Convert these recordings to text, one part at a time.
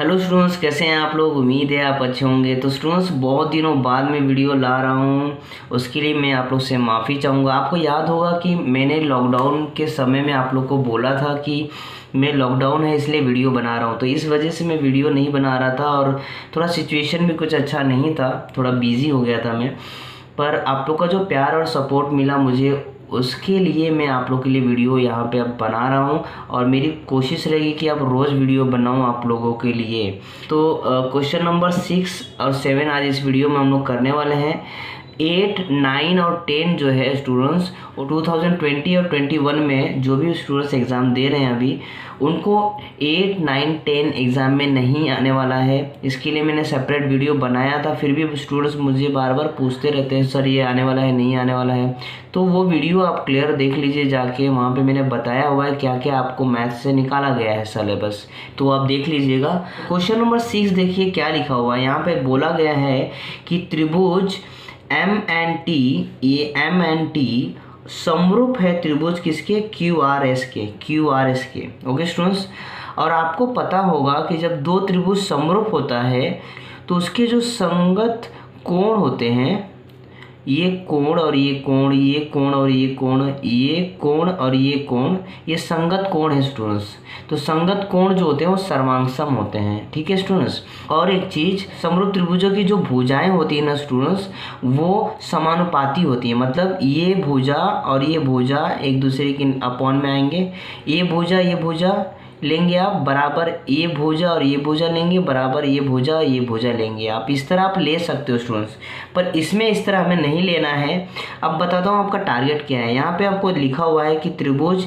Hello students, कैसे हैं आप लोग। उम्मीद है आप अच्छे होंगे। तो स्टूडेंट्स, बहुत दिनों बाद मैं वीडियो ला रहा हूँ, उसके लिए मैं आप लोग से माफ़ी चाहूँगा। आपको याद होगा कि मैंने लॉकडाउन के समय में आप लोग को बोला था कि मैं लॉकडाउन है इसलिए वीडियो बना रहा हूँ, तो इस वजह से मैं वीडियो नहीं बना रहा था और थोड़ा सिचुएशन भी कुछ अच्छा नहीं था, थोड़ा बिज़ी हो गया था मैं। पर आप लोग का जो प्यार और सपोर्ट मिला मुझे, उसके लिए मैं आप लोग के लिए वीडियो यहाँ पे अब बना रहा हूँ और मेरी कोशिश रहेगी कि अब रोज़ वीडियो बनाऊँ आप लोगों के लिए। तो क्वेश्चन नंबर 6 और 7 आज इस वीडियो में हम लोग करने वाले हैं। 8, 9 और 10 जो है स्टूडेंट्स, वो 2020 और 21 में जो भी स्टूडेंट्स एग्ज़ाम दे रहे हैं अभी, उनको 8, 9, 10 एग्ज़ाम में नहीं आने वाला है। इसके लिए मैंने सेपरेट वीडियो बनाया था, फिर भी स्टूडेंट्स मुझे बार बार पूछते रहते हैं सर ये आने वाला है नहीं आने वाला है। तो वो वीडियो आप क्लियर देख लीजिए जाके, वहाँ पे मैंने बताया हुआ है क्या क्या आपको मैथ से निकाला गया है सिलेबस, तो आप देख लीजिएगा। क्वेश्चन नंबर 6 देखिए क्या लिखा हुआ है। यहाँ पे बोला गया है कि त्रिभुज M&T, ये M&T समरूप है त्रिभुज किसके, QRS के। ओके स्टूडेंट्स, और आपको पता होगा कि जब दो त्रिभुज समरूप होता है तो उसके जो संगत कोण होते हैं, ये कोण और ये कोण, ये कोण और ये कोण, ये कोण और ये कोण, ये संगत कोण है स्टूडेंट्स। तो संगत कोण जो होते हैं वो सर्वांगसम होते हैं, ठीक है स्टूडेंट्स। और एक चीज़, समरूप त्रिभुजों की जो भुजाएं होती है ना स्टूडेंट्स, वो समानुपाती होती है। मतलब ये भुजा और ये भुजा एक दूसरे के अपॉन में आएंगे। ये भुजा लेंगे आप बराबर, ये भुजा और ये भुजा लेंगे बराबर, ये भुजा लेंगे आप। इस तरह आप ले सकते हो स्टूडेंट्स, पर इसमें इस तरह हमें नहीं लेना है। अब बताता हूँ आपका टारगेट क्या है। यहाँ पे आपको लिखा हुआ है कि त्रिभुज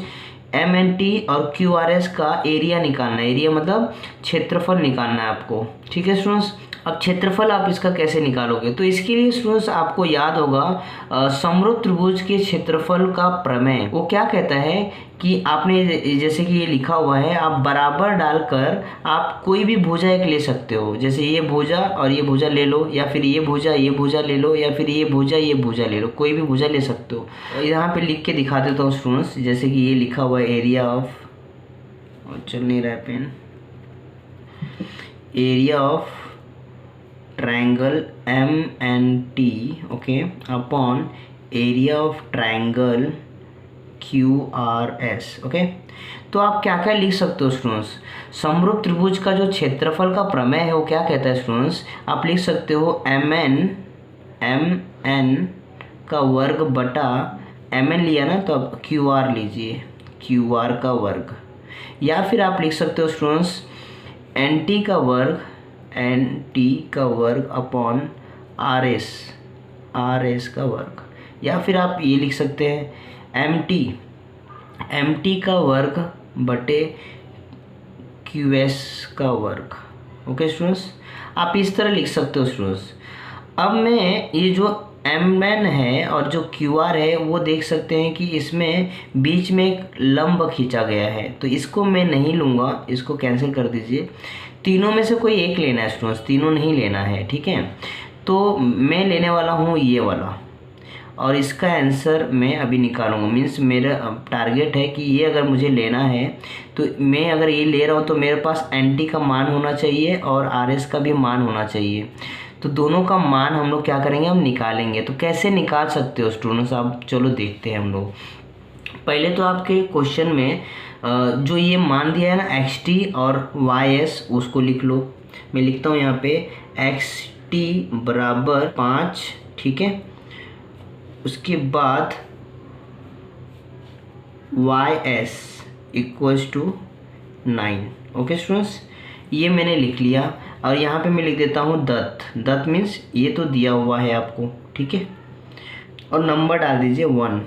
M&T और QRS का एरिया निकालना है। एरिया मतलब क्षेत्रफल निकालना है आपको, ठीक है स्टूडेंट्स। अब क्षेत्रफल आप इसका कैसे निकालोगे, तो इसके लिए स्टूडेंट्स आपको याद होगा समरूप त्रिभुज के क्षेत्रफल का प्रमेय। वो क्या कहता है कि आपने जैसे कि ये लिखा हुआ है, आप बराबर डालकर आप कोई भी भुजा एक ले सकते हो। जैसे ये भुजा और ये भुजा ले लो, या फिर ये भुजा ले लो, या फिर ये भुजा ले लो, कोई भी भुजा ले सकते हो। यहाँ पे लिख के दिखा देता हूँ स्टूडेंट्स, जैसे कि ये लिखा हुआ है एरिया ऑफ, चल नहीं रहा है pen, area of triangle M&T, okay, upon area of triangle QRS, okay. तो आप क्या क्या लिख सकते हो स्टूडेंट्स, समरूप त्रिभुज का जो क्षेत्रफल का प्रमेय है वो क्या कहता है स्टूडेंट्स, आप लिख सकते हो MN का वर्ग बटा, MN लिया ना तो अब QR लीजिए, QR का वर्ग। या फिर आप लिख सकते हो स्टूडेंट्स NT का वर्ग अपॉन RS का वर्ग। या फिर आप ये लिख सकते हैं MT का वर्ग बटे QS का वर्ग। ओके स्टूडेंट्स, आप इस तरह लिख सकते हो स्टूडेंट्स। अब मैं ये जो MN है और जो QR है वो देख सकते हैं कि इसमें बीच में एक लंब खींचा गया है, तो इसको मैं नहीं लूँगा, इसको कैंसिल कर दीजिए। तीनों में से कोई एक लेना है स्टूडेंट्स, तीनों नहीं लेना है, ठीक है। तो मैं लेने वाला हूँ ये वाला, और इसका आंसर मैं अभी निकालूंगा। मीन्स मेरा टारगेट है कि ये अगर मुझे लेना है तो मैं अगर ये ले रहा हूँ तो मेरे पास NT का मान होना चाहिए और RS का भी मान होना चाहिए। तो दोनों का मान हम लोग क्या करेंगे, हम निकालेंगे। तो कैसे निकाल सकते हो स्टूडेंट्स, आप चलो देखते हैं हम लोग। पहले तो आपके क्वेश्चन में जो ये मान दिया है ना XT और YS, उसको लिख लो। मैं लिखता हूँ यहाँ पे XT बराबर 5, ठीक है। उसके बाद YS equals to 9। Okay students, ये मैंने लिख लिया। और यहाँ पे मैं लिख देता हूँ दत्त मीन्स ये तो दिया हुआ है आपको, ठीक है। और नंबर डाल दीजिए 1।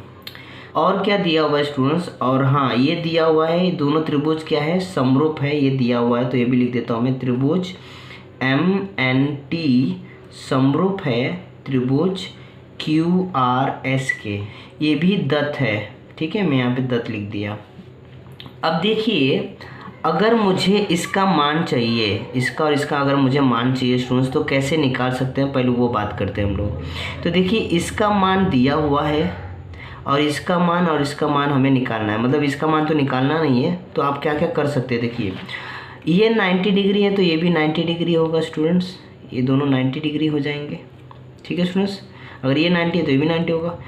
और क्या दिया हुआ है स्टूडेंट्स, और हाँ ये दिया हुआ है, दोनों त्रिभुज क्या है, समरूप है, ये दिया हुआ है। तो ये भी लिख देता हूँ मैं, त्रिभुज M&T समरूप है त्रिभुज QRS के। ये भी दत्त है, ठीक है, मैं यहाँ पे दत्त लिख दिया। अब देखिए, अगर मुझे इसका मान चाहिए, इसका और इसका अगर मुझे मान चाहिए स्टूडेंट्स, तो कैसे निकाल सकते हैं, पहले वो बात करते हैं हम लोग। तो देखिए, इसका मान दिया हुआ है और इसका मान और इसका मान हमें निकालना है। मतलब इसका मान तो निकालना नहीं है, तो आप क्या क्या कर सकते हैं, देखिए ये 90 डिग्री है तो ये भी 90 डिग्री होगा स्टूडेंट्स, ये दोनों 90 डिग्री हो जाएंगे। ठीक है स्टूडेंट्स, अगर ये 90 है तो ये भी 90 होगा।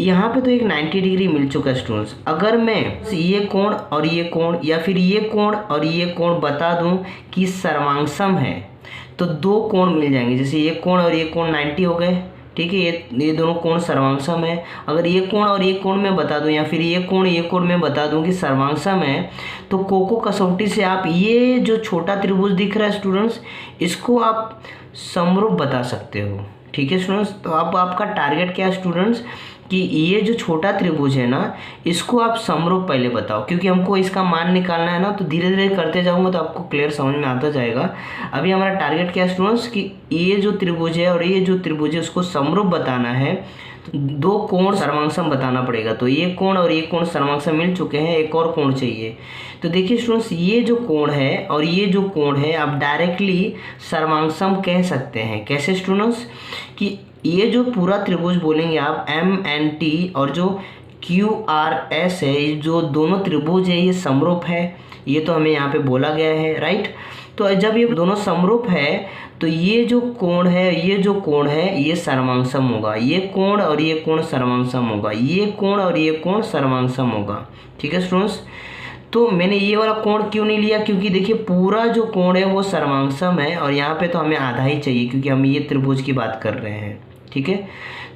यहाँ पे तो एक 90 डिग्री मिल चुका है स्टूडेंट्स। अगर मैं ये कोण और ये कोण या फिर ये कोण और ये कोण बता दूं कि सर्वांगसम है तो दो कोण मिल जाएंगे। जैसे ये कोण और ये कोण 90 हो गए, ठीक है, ये दोनों कोण सर्वांगसम है। अगर ये कोण और ये कोण मैं बता दूं या फिर ये कोण मैं बता दूं कि सर्वांगसम है तो कोको कसौटी से आप ये जो छोटा त्रिभुज दिख रहा है स्टूडेंट्स, इसको आप समरूप बता सकते हो। ठीक है स्टूडेंट्स, तो अब आपका टारगेट क्या है स्टूडेंट्स कि ये जो छोटा त्रिभुज है ना इसको आप समरूप पहले बताओ, क्योंकि हमको इसका मान निकालना है ना, तो धीरे धीरे करते जाऊंगा तो आपको क्लियर समझ में आता जाएगा। अभी हमारा टारगेट क्या है स्टूडेंट्स कि ये जो त्रिभुज है और ये जो त्रिभुज है उसको समरूप बताना है, तो दो कोण सर्वांगसम बताना पड़ेगा। तो ये कोण और ये कोण सर्वांगसम मिल चुके हैं, एक और कोण चाहिए। तो देखिए स्टूडेंट्स, ये जो कोण है और ये जो कोण है आप डायरेक्टली सर्वांगसम कह सकते हैं। कैसे स्टूडेंट्स कि ये जो पूरा त्रिभुज बोलेंगे आप MNT और जो QRS है, ये जो दोनों त्रिभुज है ये समरूप है, ये तो हमें यहाँ पे बोला गया है, राइट। तो जब ये दोनों समरूप है तो ये जो कोण है ये जो कोण है ये सर्वांगसम होगा, ये कोण और ये कोण सर्वांगसम होगा, ये कोण और ये कोण सर्वांगसम होगा। ठीक है स्टूडेंट्स, तो मैंने ये वाला कोण क्यों नहीं लिया, क्योंकि देखिए पूरा जो कोण है वो सर्वांगसम है और यहाँ पे तो हमें आधा ही चाहिए क्योंकि हम ये त्रिभुज की बात कर रहे हैं। ठीक है,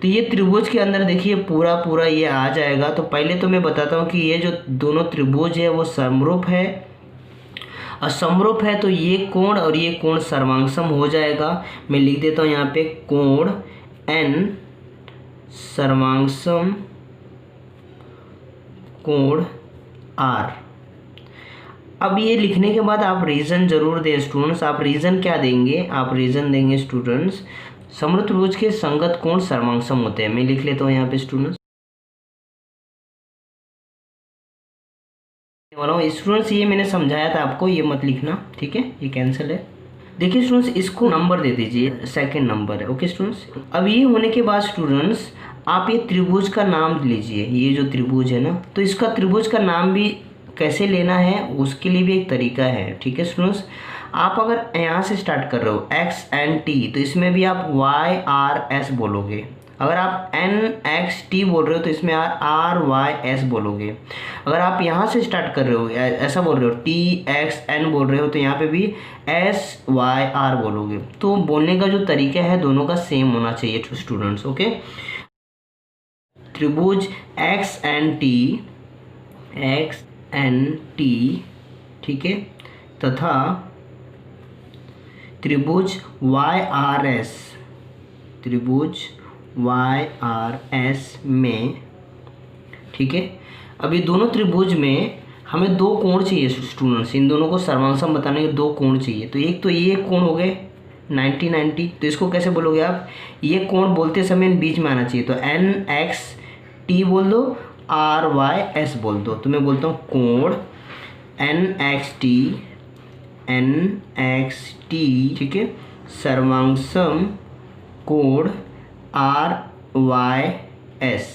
तो ये त्रिभुज के अंदर देखिए पूरा पूरा ये आ जाएगा। तो पहले तो मैं बताता हूँ कि ये जो दोनों त्रिभुज है वो समरूप है, और समरूप है तो ये कोण और ये कोण सर्वांगसम हो जाएगा। मैं लिख देता हूँ यहाँ पे कोण N सर्वांगसम कोण R। अब ये लिखने के बाद आप रीजन जरूर दें स्टूडेंट्स। आप रीजन क्या देंगे, आप रीजन देंगे स्टूडेंट्स समरूप त्रिभुज के संगत कोण सर्वांगसम होते हैं। मैं लिख लेता हूँ यहाँ पे स्टूडेंट्स। स्टूडेंट्स ये मैंने समझाया था आपको, ये मत लिखना, ठीक है, ये कैंसिल है। देखिए स्टूडेंट्स, इसको नंबर दे दीजिए, सेकंड नंबर है। ओके स्टूडेंट्स, अब ये होने के बाद स्टूडेंट्स आप ये त्रिभुज का नाम लीजिए। ये जो त्रिभुज है ना, तो इसका त्रिभुज का नाम भी कैसे लेना है उसके लिए भी एक तरीका है। ठीक है स्टूडेंट्स, आप अगर यहाँ से स्टार्ट कर रहे हो XNT तो इसमें भी आप YRS बोलोगे। अगर आप NXT बोल रहे हो तो इसमें RYS बोलोगे। अगर आप यहाँ से स्टार्ट कर रहे हो ऐसा बोल रहे हो TXN बोल रहे हो तो यहाँ पे भी SYR बोलोगे। तो बोलने का जो तरीका है दोनों का सेम होना चाहिए स्टूडेंट्स। ओके, त्रिभुज XNT ठीक है, तथा त्रिभुज YRS में, ठीक है। अब ये दोनों त्रिभुज में हमें दो कोण चाहिए स्टूडेंट्स, इन दोनों को सर्वांगसम बताने के दो कोण चाहिए। तो एक तो ये कोण हो गए 90-90, तो इसको कैसे बोलोगे आप, ये कोण बोलते समय बीच में आना चाहिए, तो NXT बोल दो, RYS बोल दो। तो मैं बोलता हूँ कोण NXT, ठीक है, सर्वांगसम कोण RYS।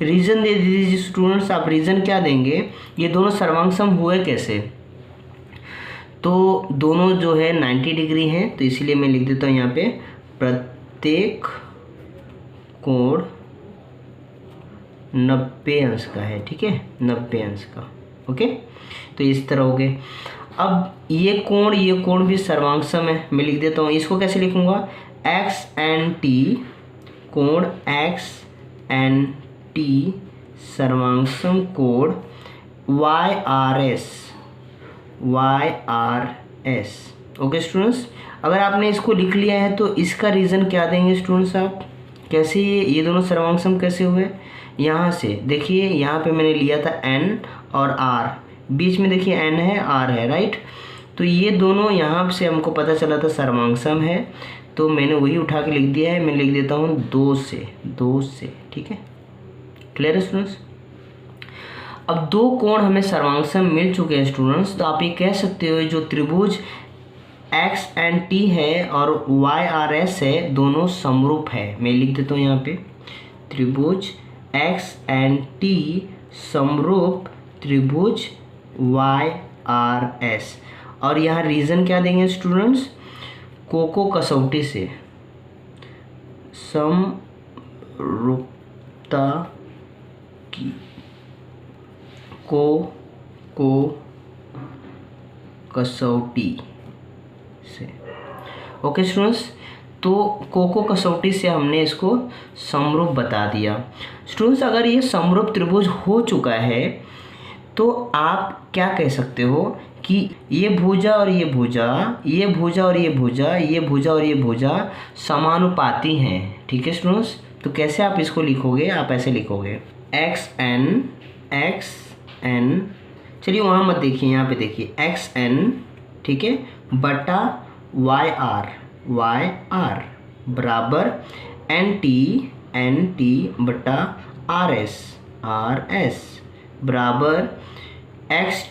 रीजन दे दीजिए स्टूडेंट्स। आप रीजन क्या देंगे, ये दोनों सर्वांगसम हुए कैसे, तो दोनों जो है 90 डिग्री हैं, तो इसीलिए मैं लिख देता हूँ यहाँ पे प्रत्येक कोण 90 अंश का है। ठीक है, 90 अंश का। ओके, तो इस तरह हो गए। अब ये कोण भी सर्वांगसम है, मैं लिख देता हूँ। इसको कैसे लिखूँगा, XNT कोण XNT सर्वांगसम कोण YRS। ओके स्टूडेंट्स, अगर आपने इसको लिख लिया है तो इसका रीज़न क्या देंगे स्टूडेंट्स आप, कैसे ये दोनों सर्वांगसम कैसे हुए। यहाँ से देखिए, यहाँ पे मैंने लिया था N और R, बीच में देखिए N है R है, राइट। तो ये दोनों यहाँ से हमको पता चला था सर्वांगसम है, तो मैंने वही उठा के लिख दिया है। मैं लिख देता हूँ 2 से। ठीक है, क्लियर है स्टूडेंट्स। अब दो कोण हमें सर्वांगसम मिल चुके हैं स्टूडेंट्स, तो आप ये कह सकते हो जो त्रिभुज XNT है और YRS है दोनों समरूप है। मैं लिख देता हूँ यहाँ पे त्रिभुज XNT समरूप त्रिभुज वाई आर एस। और यहाँ रीज़न क्या देंगे स्टूडेंट्स, कोको कसौटी से समरूपता की, को कसौटी से। ओके स्टूडेंट्स, तो कोको कसौटी से हमने इसको समरूप बता दिया। स्टूडेंट्स, अगर ये समरूप त्रिभुज हो चुका है तो आप क्या कह सकते हो कि ये भुजा और ये भुजा, ये भुजा और ये भुजा, ये भुजा और ये भुजा समानुपाती हैं। ठीक है स्टूडेंट्स, तो कैसे आप इसको लिखोगे, आप ऐसे लिखोगे एक्स एन, चलिए वहाँ मत देखिए, यहाँ पे देखिए एक्स एन, ठीक है, बटा वाई आर बराबर एन टी बटा आर एस बराबर एक्स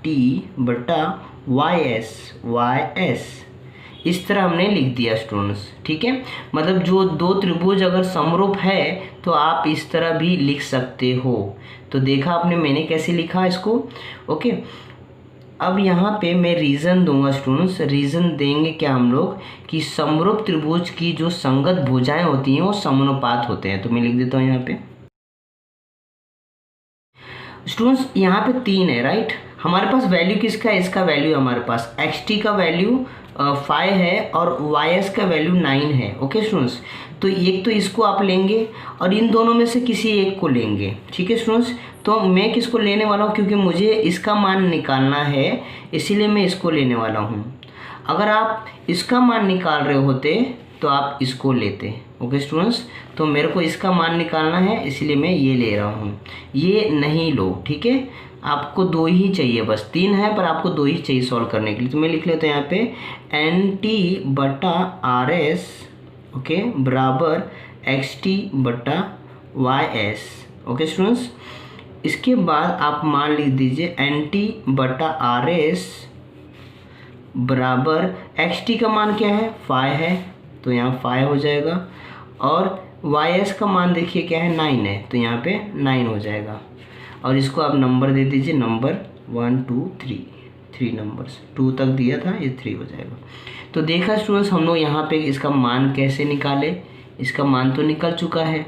टी बटा वाई एस। इस तरह हमने लिख दिया स्टूडेंट्स। ठीक है, मतलब जो दो त्रिभुज अगर समरूप है तो आप इस तरह भी लिख सकते हो। तो देखा आपने मैंने कैसे लिखा इसको। ओके, अब यहाँ पे मैं रीज़न दूंगा स्टूडेंट्स। रीज़न देंगे क्या हम लोग कि समरूप त्रिभुज की जो संगत भुजाएं होती हैं वो समानुपात होते हैं। तो मैं लिख देता हूँ यहाँ पे स्टूडेंट्स, यहाँ पे 3 है राइट। हमारे पास वैल्यू किसका है, इसका वैल्यू हमारे पास एक्स टी का वैल्यू 5 है और वाई एस का वैल्यू 9 है। ओके स्टूडेंट्स, तो एक तो इसको आप लेंगे और इन दोनों में से किसी एक को लेंगे। ठीक है स्टूडेंट्स, तो मैं किसको लेने वाला हूँ, क्योंकि मुझे इसका मान निकालना है इसीलिए मैं इसको लेने वाला हूँ। अगर आप इसका मान निकाल रहे होते तो आप इसको लेते। ओके स्टूडेंट्स, तो मेरे को इसका मान निकालना है इसलिए मैं ये ले रहा हूँ, ये नहीं लो। ठीक है, आपको 2 ही चाहिए, बस 3 है पर आपको 2 ही चाहिए सॉल्व करने के लिए। तो मैं लिख लेता हूँ यहाँ पे एन टी बटा आर एस, ओके, बराबर एक्स टी बटा वाई एस। ओके स्टूडेंट्स, इसके बाद आप मान लिख दीजिए एन टी बटा आर एस बराबर एक्स टी का मान क्या है 5 है, तो यहाँ 5 हो जाएगा, और वाई एस का मान देखिए क्या है 9 है, तो यहाँ पे 9 हो जाएगा। और इसको आप नंबर दे दीजिए, नंबर 1 2 3 नंबर्स, 2 तक दिया था, ये 3 हो जाएगा। तो देखा स्टूडेंट्स हम लोग यहाँ पे इसका मान कैसे निकाले, इसका मान तो निकल चुका है।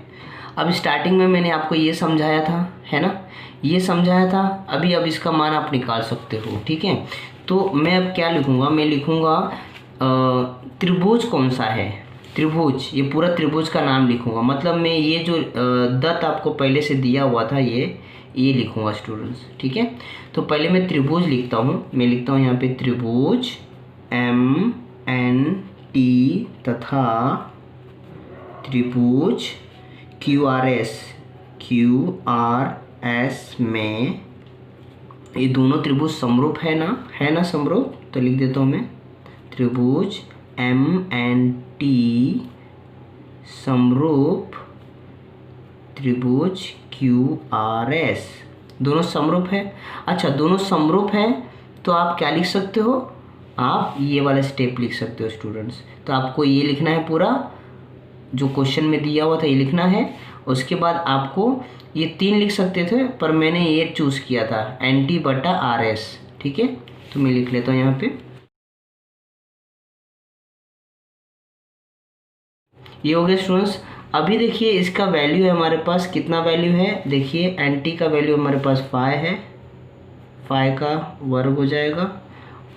अब स्टार्टिंग में मैंने आपको ये समझाया था, है ना, ये समझाया था। अब इसका मान आप निकाल सकते हो। ठीक है, तो मैं अब क्या लिखूँगा, मैं लिखूँगा त्रिभुज कौन सा है, त्रिभुज, ये पूरा त्रिभुज का नाम लिखूँगा। मतलब मैं ये जो दत्त आपको पहले से दिया हुआ था ये लिखूँगा स्टूडेंट्स। ठीक है, तो पहले मैं त्रिभुज लिखता हूँ। मैं लिखता हूँ यहाँ पे त्रिभुज एम एन टी तथा त्रिभुज क्यू आर एस में ये दोनों त्रिभुज समरूप है ना समरूप। तो लिख देता हूँ मैं त्रिभुज एम एन टी समरूप त्रिभुज क्यू आर एस, दोनों समरूप है। अच्छा, दोनों समरूप है तो आप क्या लिख सकते हो, आप ये वाला स्टेप लिख सकते हो स्टूडेंट्स। तो आपको ये लिखना है, पूरा जो क्वेश्चन में दिया हुआ था ये लिखना है। उसके बाद आपको ये 3 लिख सकते थे पर मैंने ये चूज़ किया था एन टी बटा आर एस। ठीक है, तो मैं लिख लेता हूँ यहाँ पे, ये हो गया स्टूडेंट्स। अभी देखिए इसका वैल्यू है हमारे पास, कितना वैल्यू है देखिए, एन टी का वैल्यू हमारे पास 5 है, 5 का वर्ग हो जाएगा,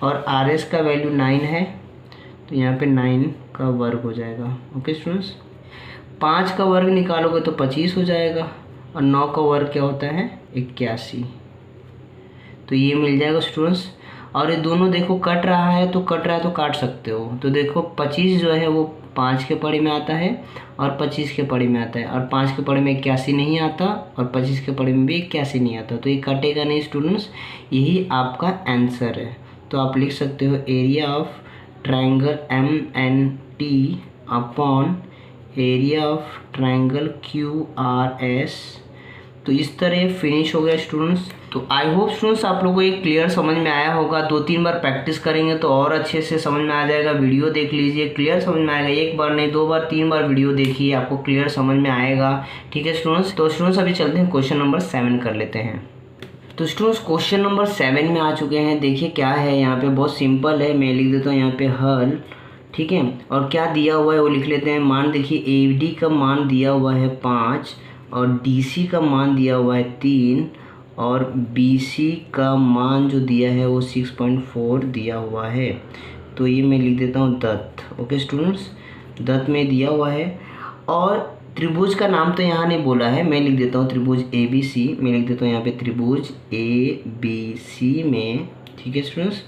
और आर एस का वैल्यू 9 है, तो यहाँ पे 9 का वर्ग हो जाएगा। ओके स्टूडेंट्स, 5 का वर्ग निकालोगे तो 25 हो जाएगा, और 9 का वर्ग क्या होता है 81, तो ये मिल जाएगा स्टूडेंट्स। और ये दोनों देखो कट रहा है तो काट सकते हो। तो देखो 25 जो है वो 5 के पड़े में आता है और 25 के पड़े में आता है, और 5 के पड़े में 81 नहीं आता, और 25 के पड़े में भी 81 नहीं आता, तो ये कटेगा नहीं स्टूडेंट्स, यही आपका आंसर है। तो आप लिख सकते हो area of triangle M N T upon area of triangle Q R S. तो तो इस तरह फिनिश हो गया स्टूडेंट्स। तो आई होप स्टूडेंट्स आप लोगों को ये क्लियर समझ में आया होगा। 2-3 बार प्रैक्टिस करेंगे तो और अच्छे से समझ में आ जाएगा। वीडियो देख लीजिए, क्लियर समझ में आएगा। 1 बार नहीं 2 बार 3 बार वीडियो देखिए, आपको क्लियर समझ में आएगा। ठीक है स्टूडेंट्स। तो स्टूडेंट्स अभी चलते हैं क्वेश्चन नंबर 7 कर लेते हैं। तो स्टूडेंट्स क्वेश्चन नंबर 7 में आ चुके हैं। देखिए क्या है यहाँ पे, बहुत सिंपल है। मैं लिख देता हूँ यहाँ पे हल। ठीक है, और क्या दिया हुआ है वो लिख लेते हैं। मान देखिए AD का मान दिया हुआ है 5 और DC का मान दिया हुआ है 3 और BC का मान जो दिया है वो 6.4 दिया हुआ है। तो ये मैं लिख देता हूँ दत्त। ओके स्टूडेंट्स, दत्त में दिया हुआ है। और त्रिभुज का नाम तो यहाँ नहीं बोला है, मैं लिख देता हूँ त्रिभुज ABC। मैं लिख देता हूँ यहाँ पे त्रिभुज ABC में। ठीक है स्टूडेंट्स,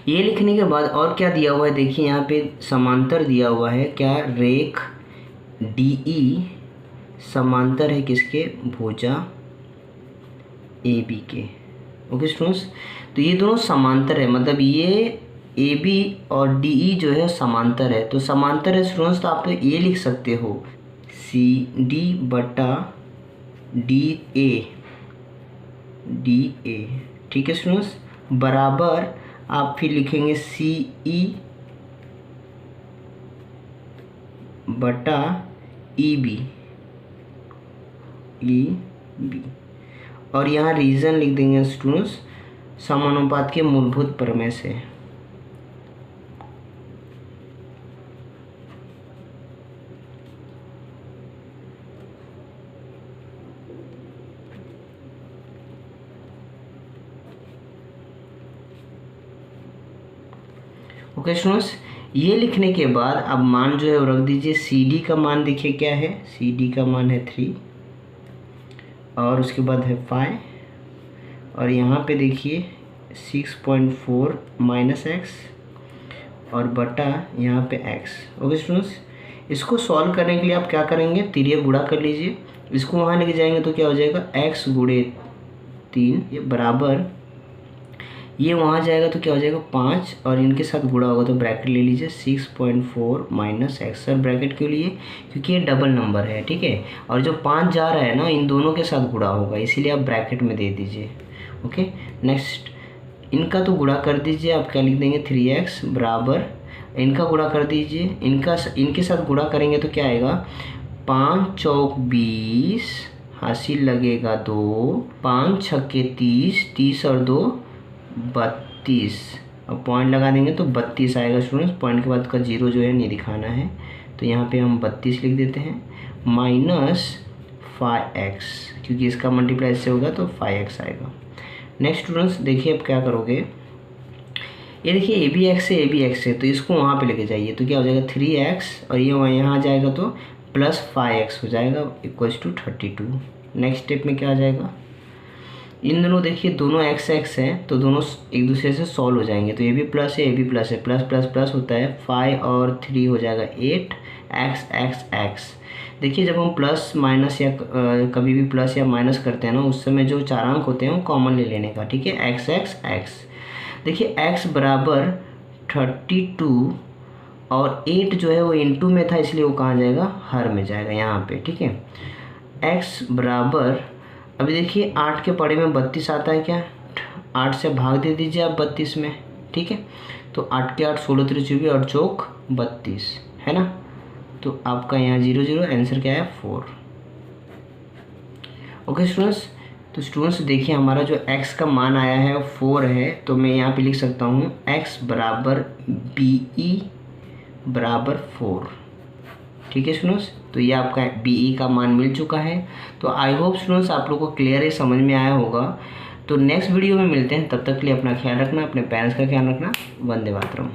ये लिखने के बाद और क्या दिया हुआ है देखिए यहाँ पे समांतर दिया हुआ है। क्या, रेख DE समांतर है किसके, भुजा AB के। ओके स्टूडेंट्स, तो ये दोनों समांतर है, मतलब ये AB और DE जो है समांतर है। तो समांतर है स्टूडेंट्स, तो आप ये लिख सकते हो CD बटा DA। ठीक है स्टूडेंट्स, बराबर आप फिर लिखेंगे CE बटा EB। और यहाँ रीज़न लिख देंगे स्टूडेंट्स समानुपात के मूलभूत प्रमेय से। ओके स्टूडेंट्स, ये लिखने के बाद अब मान जो है वो रख दीजिए। CD का मान देखिए क्या है, CD का मान है 3 और उसके बाद है 5 और यहाँ पे देखिए 6.4 माइनस x और बटा यहाँ पे x। ओके स्टूडेंट्स, इसको सॉल्व करने के लिए आप क्या करेंगे, तिर्यक गुणा कर लीजिए। इसको वहाँ लेके जाएंगे तो क्या हो जाएगा, x गुणे 3 ये बराबर, ये वहाँ जाएगा तो क्या हो जाएगा 5 और इनके साथ गुणा होगा तो ब्रैकेट ले लीजिए 6.4 माइनस x। सर ब्रैकेट क्यों लिए, क्योंकि ये डबल नंबर है। ठीक है, और जो 5 जा रहा है ना इन दोनों के साथ गुणा होगा, इसीलिए आप ब्रैकेट में दे दीजिए। ओके नेक्स्ट, इनका तो गुणा कर दीजिए। आप क्या लिख देंगे 3x बराबर, इनका गुणा कर दीजिए, इनके साथ गुणा करेंगे तो क्या आएगा 5 चौक 20, हासिल लगेगा 2, 5 छक्के 30, 30 और 2 32। अब पॉइंट लगा देंगे तो 32 आएगा स्टूडेंट्स। पॉइंट के बाद का 0 जो है नहीं दिखाना है, तो यहाँ पे हम 32 लिख देते हैं माइनस 5x, क्योंकि इसका मल्टीप्लाई इससे होगा तो 5x आएगा। नेक्स्ट स्टूडेंट्स देखिए अब क्या करोगे, ये देखिए AB है तो इसको वहाँ पे लेके जाइए तो क्या हो जाएगा 3x और ये यहाँ जाएगा तो प्लस 5x हो जाएगा इक्वल्स टू 32। नेक्स्ट स्टेप में क्या आ जाएगा, इन दोनों देखिए दोनों x हैं तो दोनों एक दूसरे से सॉल्व हो जाएंगे। तो ये भी प्लस है, ये भी प्लस है, प्लस प्लस प्लस होता है। 5 और 3 हो जाएगा 8 x। देखिए जब हम प्लस माइनस या कभी भी प्लस या माइनस करते हैं ना, उस समय जो चारांक होते हैं वो कॉमन ले लेने का। ठीक है, x। देखिए x बराबर 32 और 8 जो है वो इंटू में था, इसलिए वो कहाँ जाएगा, हर में जाएगा यहाँ पे। ठीक है, x बराबर, अभी देखिए 8 के पड़े में 32 आता है क्या, 8 से भाग दे दीजिए आप 32 में। ठीक है, तो 8 के 8 16 3 24 और चौक 32 है ना, तो आपका यहाँ 0 0 आंसर क्या है 4। ओके स्टूडेंट्स, तो स्टूडेंट्स देखिए हमारा जो x का मान आया है वो 4 है, तो मैं यहाँ पे लिख सकता हूँ x बराबर BE बराबर 4। ठीक है स्टूडेंट्स, तो ये आपका BE का मान मिल चुका है। तो आई होप स्टूडेंट्स आप लोग को क्लियर है, समझ में आया होगा। तो नेक्स्ट वीडियो में मिलते हैं, तब तक के लिए अपना ख्याल रखना, अपने पेरेंट्स का ख्याल रखना। वंदे मातरम।